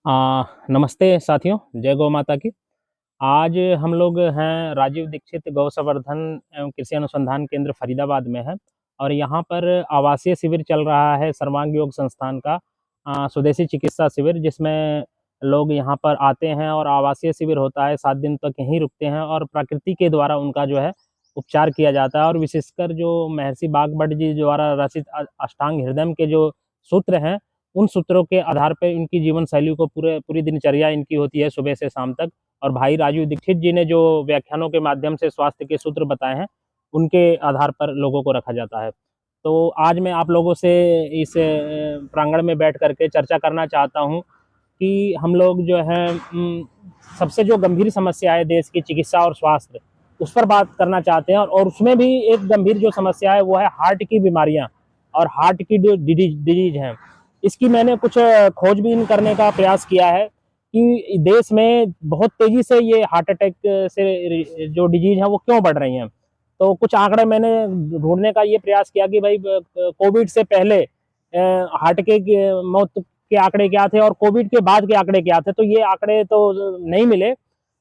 नमस्ते साथियों, जय गौ माता की। आज हम लोग हैं राजीव दीक्षित गौ संवर्धन एवं कृषि अनुसंधान केंद्र फरीदाबाद में है और यहाँ पर आवासीय शिविर चल रहा है सर्वांग योग संस्थान का स्वदेशी चिकित्सा शिविर, जिसमें लोग यहाँ पर आते हैं और आवासीय शिविर होता है। 7 दिन तक यहीं रुकते हैं और प्रकृति के द्वारा उनका जो है उपचार किया जाता है और विशेषकर जो महर्षि बागभट्ट जी द्वारा रचित अष्टांग हृदय के जो सूत्र हैं, उन सूत्रों के आधार पे इनकी जीवन शैली को पूरी दिनचर्या इनकी होती है सुबह से शाम तक। और भाई राजीव दीक्षित जी ने जो व्याख्यानों के माध्यम से स्वास्थ्य के सूत्र बताए हैं, उनके आधार पर लोगों को रखा जाता है। तो आज मैं आप लोगों से इस प्रांगण में बैठ करके चर्चा करना चाहता हूँ कि हम लोग जो है सबसे जो गंभीर समस्या है देश की चिकित्सा और स्वास्थ्य, उस पर बात करना चाहते हैं। और उसमें भी एक गंभीर जो समस्या है वो है हार्ट की बीमारियां और हार्ट की जो डिजीज हैं। इसकी मैंने कुछ खोजबीन करने का प्रयास किया है कि देश में बहुत तेजी से ये हार्ट अटैक से जो डिजीज है वो क्यों बढ़ रही हैं। तो कुछ आंकड़े मैंने ढूंढने का ये प्रयास किया कि भाई कोविड से पहले हार्ट के मौत के आंकड़े क्या थे और कोविड के बाद के आंकड़े क्या थे। तो ये आंकड़े तो नहीं मिले,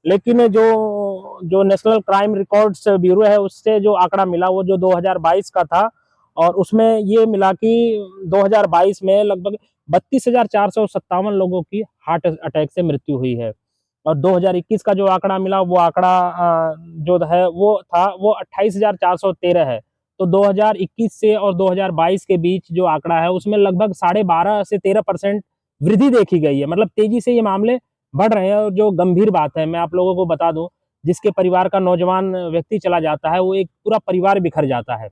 लेकिन जो जो नेशनल क्राइम रिकॉर्ड्स ब्यूरो है उससे जो आंकड़ा मिला वो जो 2022 का था, और उसमें ये मिला कि 2022 में लगभग 32,457 लोगों की हार्ट अटैक से मृत्यु हुई है। और 2021 का जो आंकड़ा मिला वो आंकड़ा जो है वो 28,413 है। तो 2021 से और 2022 के बीच जो आंकड़ा है उसमें लगभग 12.5 से 13% वृद्धि देखी गई है। मतलब तेजी से ये मामले बढ़ रहे हैं। और जो गंभीर बात है, मैं आप लोगों को बता दूं, जिसके परिवार का नौजवान व्यक्ति चला जाता है वो एक पूरा परिवार बिखर जाता है।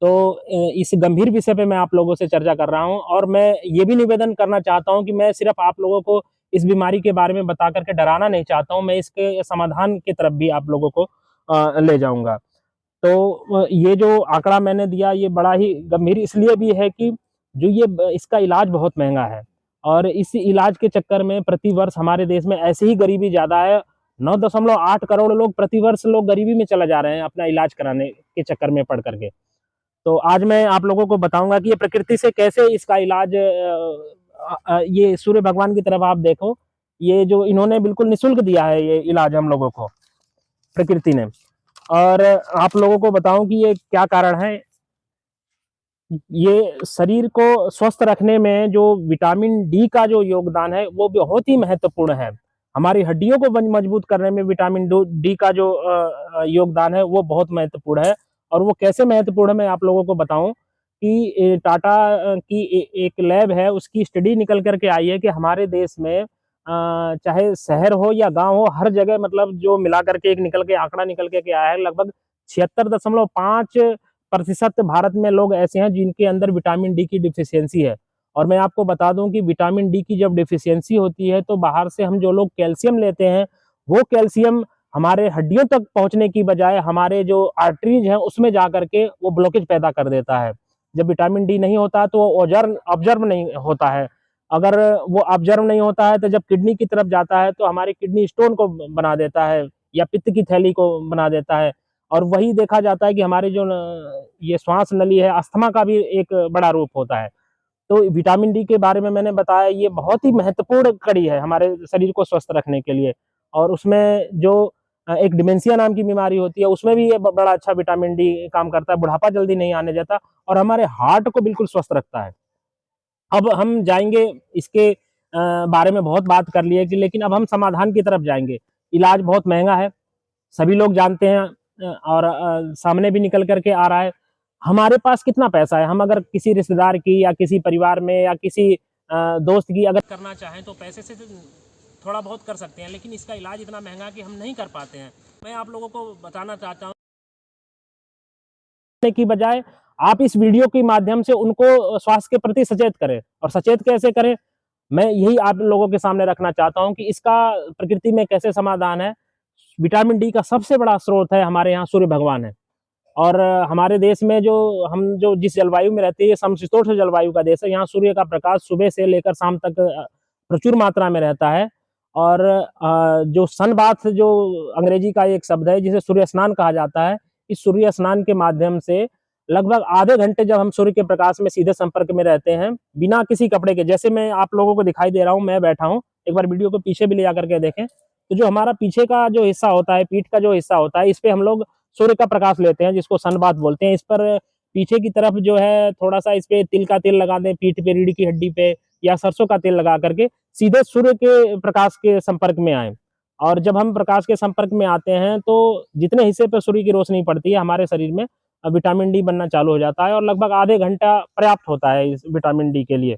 तो इस गंभीर विषय पे मैं आप लोगों से चर्चा कर रहा हूँ और मैं ये भी निवेदन करना चाहता हूँ कि मैं सिर्फ आप लोगों को इस बीमारी के बारे में बता करके डराना नहीं चाहता हूँ, मैं इसके समाधान की तरफ भी आप लोगों को ले जाऊंगा। तो ये जो आंकड़ा मैंने दिया ये बड़ा ही गंभीर इसलिए भी है कि जो ये इसका इलाज बहुत महंगा है और इस इलाज के चक्कर में प्रति वर्ष हमारे देश में ऐसे ही गरीबी ज़्यादा है। 9.8 करोड़ लोग प्रति वर्ष लोग गरीबी में चला जा रहे हैं अपना इलाज कराने के चक्कर में पड़ करके। तो आज मैं आप लोगों को बताऊंगा कि ये प्रकृति से कैसे इसका इलाज ये सूर्य भगवान की तरफ आप देखो, ये जो इन्होंने बिल्कुल निःशुल्क दिया है ये इलाज हम लोगों को, प्रकृति ने। और आप लोगों को बताऊं कि ये क्या कारण है। ये शरीर को स्वस्थ रखने में जो विटामिन डी का जो योगदान है वो बहुत ही महत्वपूर्ण है। हमारी हड्डियों को मजबूत करने में विटामिन डी का जो योगदान है वो बहुत महत्वपूर्ण है। और वो कैसे महत्वपूर्ण है मैं आप लोगों को बताऊं कि टाटा की एक लैब है, उसकी स्टडी निकल करके आई है कि हमारे देश में चाहे शहर हो या गांव हो, हर जगह मतलब जो मिला करके एक निकल के आंकड़ा निकल के आया है, लगभग 76.5% भारत में लोग ऐसे हैं जिनके अंदर विटामिन डी की डिफिशियंसी है। और मैं आपको बता दूं कि विटामिन डी की जब डिफिशियंसी होती है तो बाहर से हम जो लोग कैल्शियम लेते हैं, वो कैल्शियम हमारे हड्डियों तक पहुंचने की बजाय हमारे जो आर्टरीज हैं उसमें जा करके वो ब्लॉकेज पैदा कर देता है। जब विटामिन डी नहीं होता तो वो ऑब्जर्व नहीं होता है। अगर वो ऑब्जर्व नहीं होता है तो जब किडनी की तरफ जाता है तो हमारी किडनी स्टोन को बना देता है या पित्त की थैली को बना देता है। और वही देखा जाता है कि हमारी जो ये श्वास नली है, अस्थमा का भी एक बड़ा रूप होता है। तो विटामिन डी के बारे में मैंने बताया, ये बहुत ही महत्वपूर्ण कड़ी है हमारे शरीर को स्वस्थ रखने के लिए। और उसमें जो एक डिमेंशिया नाम की बीमारी होती है उसमें भी ये बड़ा अच्छा विटामिन डी काम करता है, बुढ़ापा जल्दी नहीं आने देता और हमारे हार्ट को बिल्कुल स्वस्थ रखता है। अब हम जाएंगे इसके बारे में बहुत बात कर ली है कि, लेकिन अब हम समाधान की तरफ जाएंगे। इलाज बहुत महंगा है, सभी लोग जानते हैं और सामने भी निकल करके आ रहा है। हमारे पास कितना पैसा है, हम अगर किसी रिश्तेदार की या किसी परिवार में या किसी दोस्त की अगर करना चाहें तो पैसे से थोड़ा बहुत कर सकते हैं, लेकिन इसका इलाज इतना महंगा कि हम नहीं कर पाते हैं। मैं आप लोगों को बताना चाहता हूँ की बजाय आप इस वीडियो के माध्यम से उनको स्वास्थ्य के प्रति सचेत करें। और सचेत कैसे करें, मैं यही आप लोगों के सामने रखना चाहता हूं कि इसका प्रकृति में कैसे समाधान है। विटामिन डी का सबसे बड़ा स्रोत है हमारे यहाँ सूर्य भगवान है। और हमारे देश में हम जो जिस जलवायु में रहते हैं, ये समशीतोष्ण जलवायु का देश है। यहाँ सूर्य का प्रकाश सुबह से लेकर शाम तक प्रचुर मात्रा में रहता है। और जो सन बाथ जो अंग्रेजी का एक शब्द है जिसे सूर्य स्नान कहा जाता है, इस सूर्य स्नान के माध्यम से लगभग आधे घंटे जब हम सूर्य के प्रकाश में सीधे संपर्क में रहते हैं बिना किसी कपड़े के, जैसे मैं आप लोगों को दिखाई दे रहा हूँ, मैं बैठा हूँ एक बार वीडियो को पीछे भी ले जाकर के देखें, तो जो हमारा पीछे का जो हिस्सा होता है, पीठ का जो हिस्सा होता है, इस पे हम लोग सूर्य का प्रकाश लेते हैं, जिसको सन बाथ बोलते हैं। इस पर पीछे की तरफ जो है थोड़ा-सा इस पे तिल का तेल लगा दें, पीठ पे, रीढ़ की हड्डी पे, या सरसों का तेल लगा करके सीधे सूर्य के प्रकाश के संपर्क में आएँ। और जब हम प्रकाश के संपर्क में आते हैं, तो जितने हिस्से पे सूर्य की रोशनी पड़ती है, हमारे शरीर में विटामिन डी बनना चालू हो जाता है, और लगभग आधे घंटा पर्याप्त होता है इस विटामिन डी के लिए।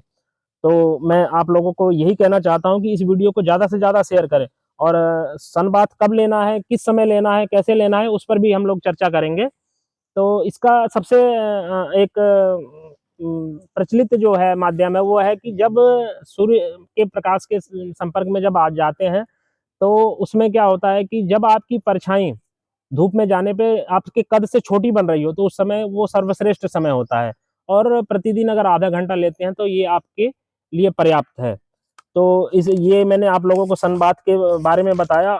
तो मैं आप लोगों को यही कहना चाहता हूँ कि इस वीडियो को ज़्यादा से ज़्यादा शेयर करें, और सन बाथ कब लेना है, किस समय लेना है, कैसे लेना है, उस पर भी हम लोग चर्चा करेंगे। तो इसका सबसे एक प्रचलित जो है माध्यम है, वो है कि जब सूर्य के प्रकाश के संपर्क में जब आप जाते हैं, तो उसमें क्या होता है कि जब आपकी परछाई धूप में जाने पे आपके कद से छोटी बन रही हो, तो उस समय वो सर्वश्रेष्ठ समय होता है, और प्रतिदिन अगर आधा घंटा लेते हैं, तो ये आपके लिए पर्याप्त है। तो इस ये मैंने आप लोगों को सन बाथ के बारे में बताया।